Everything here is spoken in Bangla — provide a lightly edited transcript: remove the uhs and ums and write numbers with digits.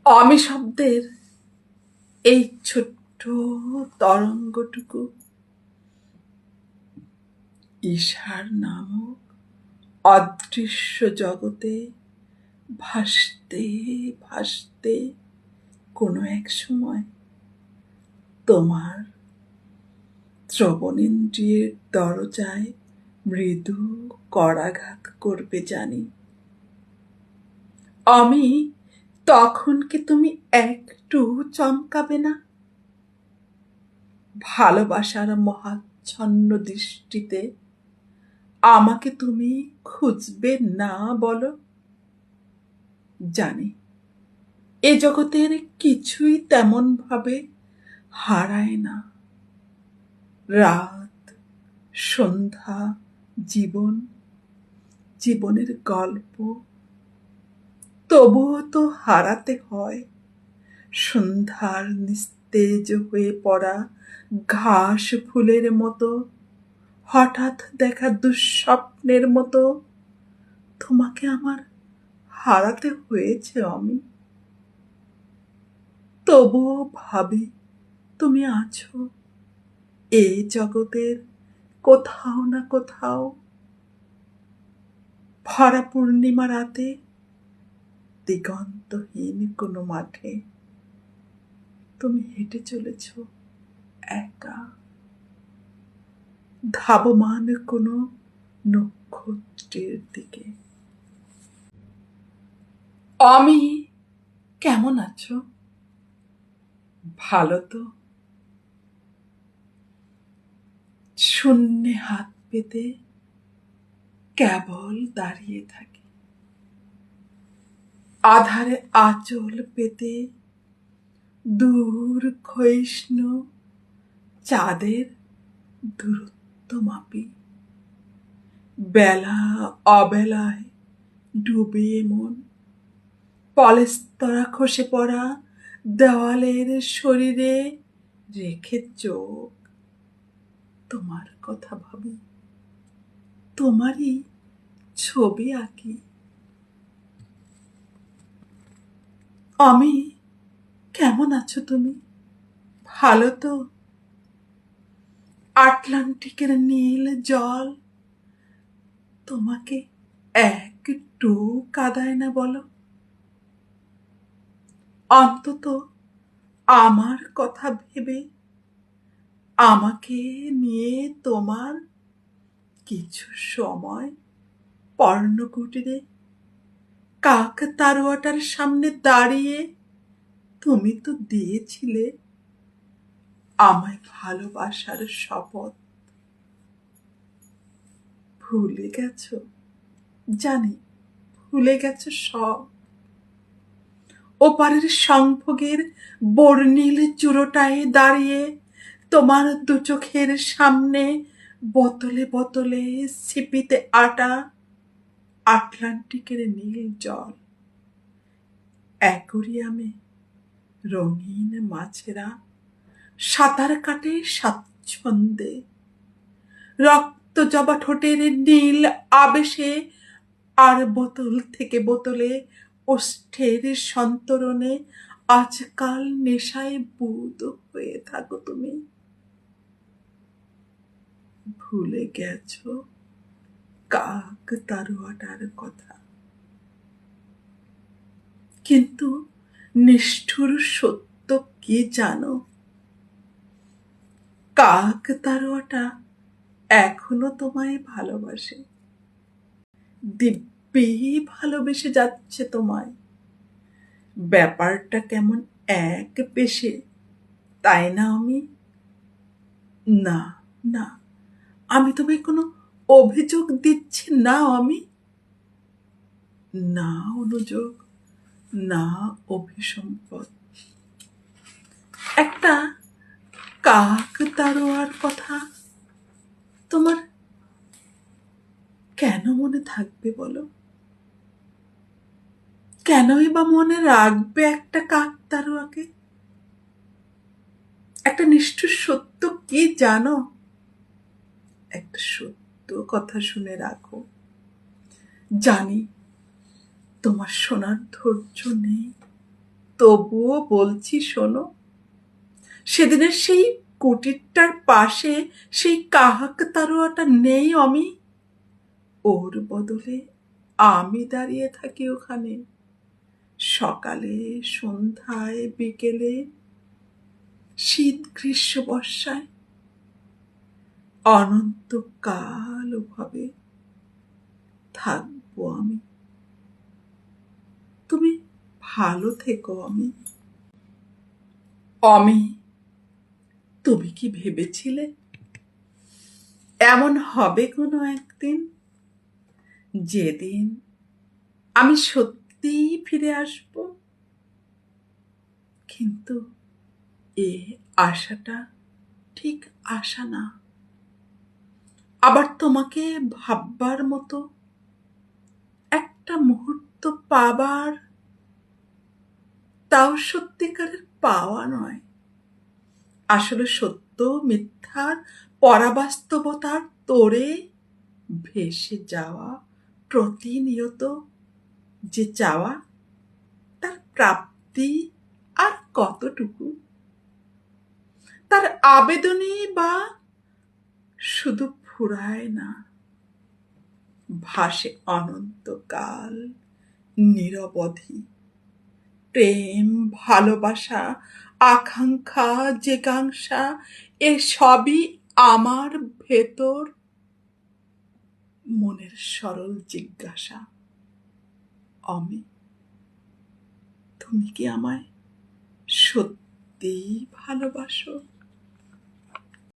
আমি শব্দের এই ছোট্ট তরঙ্গটুকু ঈশার নামক অদৃশ্য জগতে ভাসতে ভাসতে কোনো এক সময় তোমার শ্রবণেন্দ্রিয়ের দরজায় মৃদু করাঘাত করবে জানি। আমি তখন কি তুমি একটু চমকাবে না? ভালোবাসার মহাচ্ছন্ন দৃষ্টিতে আমাকে তুমি খুঁজবে না বলো? জানি এ জগতের কিছুই তেমন ভাবে হারায় না। রাত, সন্ধ্যা, জীবন, জীবনের গল্প, তবুও তো হারাতে হয়। সন্ধ্যার নিস্তেজ হয়ে পড়া ঘাস ফুলের মতো, হঠাৎ দেখা দুঃস্বপ্নের মতো তোমাকে আমার হারাতে হয়েছে। আমি তবুও ভাবি তুমি আছো এ জগতের কোথাও না কোথাও। ভরা পূর্ণিমা রাতে দিগন্তহীন কোনো মাঠে তুমি হেঁটে চলেছ একা, ধাবমান কোনো নক্ষত্রের দিকে। আমি কেমন আছো? ভালো তো? শূন্যে হাত পেতে কেবল দাঁড়িয়ে থাকি, আধারে আঁচল পেতে দূর ক্ষয়িষ্ণু চাঁদের দূরত্ব মাপি। বেলা অবেলায় ডুবে মন, পলেস্তরা খসে পড়া দেওয়ালের শরীরে রেখে চোখ তোমার কথা ভাবি, তোমারই ছবি আঁকি। আমি কেমন আছো তুমি? ভালো তো? আটলান্টিকের নীল জল তোমাকে একটু কাঁদায় না বলো? অন্তত আমার কথা ভেবে আমাকে নিয়ে তোমার কিছু সময় পর্ণকুটিরে কাক তারুয়াটার সামনে দাঁড়িয়ে তুমি তো দিয়েছিলে আমায় ভালোবাসার শপথ। ভুলে গেছো? জানি ভুলে গেছো সব। ওপারের সংভোগের বর্ণিল চূড়োটায় দাঁড়িয়ে তোমার দু চোখের সামনে বোতলে বোতলে ছিপিতে আটা আটলান্টিকের নীল জল। অ্যাকোরিয়ামে রঙিন মাছেরা সাঁতার কাটে স্বাচ্ছন্দ্যে। রক্ত জবা ঠোঁটের নীল আবেশে আর বোতল থেকে বোতলে ওষ্ঠের সন্তরণে আজকাল নেশায় বুঁদ হয়ে থাকো তুমি। ভুলে গেছো কাক তারুয়াটার কথা। কিন্তু নিষ্ঠুর সত্য কি জানো? কাক তারুয়াটা এখনো তোমায় ভালোবাসে, দিব্যি ভালোবেসে যাচ্ছে তোমায়। ব্যাপারটা কেমন এক পেশে, তাই না? আমি না, না, আমি তোমায় কোনো অভিযোগ দিচ্ছি না। আমি না অনুযোগ, না অভিসম্পদ। একটা কাক তারোয়ার কথা তোমার কেন মনে থাকবে বলো? কেনই বা মনে রাখবে একটা কাক তারোয়াকে? একটা নিষ্ঠুর সত্য কি জানো? একটা সত্য কথা শুনে রাখো। জানি তোমার শোনার ধৈর্য নেই, তবুও বলছি শোনো, সেদিনের সেই কুটিরটার পাশে সেই কাহাক তারোয়াটা নেই অমি? ওর বদলে আমি দাঁড়িয়ে থাকি ওখানে, সকালে, সন্ধ্যায়, বিকেলে, শীত, গ্রীষ্ম, বর্ষায়, অনন্তকাল ওভাবে থাকবো আমি। তুমি ভালো থেকো অমি। অমি, তুমি কি ভেবেছিলে এমন হবে কোনো একদিন, যেদিন আমি সত্যিই ফিরে আসব? কিন্তু এ আশাটা ঠিক আশা না। আবার তোমাকে ভাববার মতো একটা মুহূর্ত পাবার, তাও সত্যিকারের পাওয়া নয়। আসলে সত্য মিথ্যার পরাবাস্তবতার তোড়ে ভেসে যাওয়া প্রতিনিয়ত যে চাওয়া, তার প্রাপ্তি আর কতটুকু? তার আবেদনই বা শুধু ফুরায় না, ভাসে অনন্তকাল নিরবধি। প্রেম, ভালোবাসা, আকাঙ্ক্ষা, জিজ্ঞাসা, এসবই আমার ভেতর মনের সরল জিজ্ঞাসা। অমি, তুমি কি আমায় সত্যিই ভালোবাসো?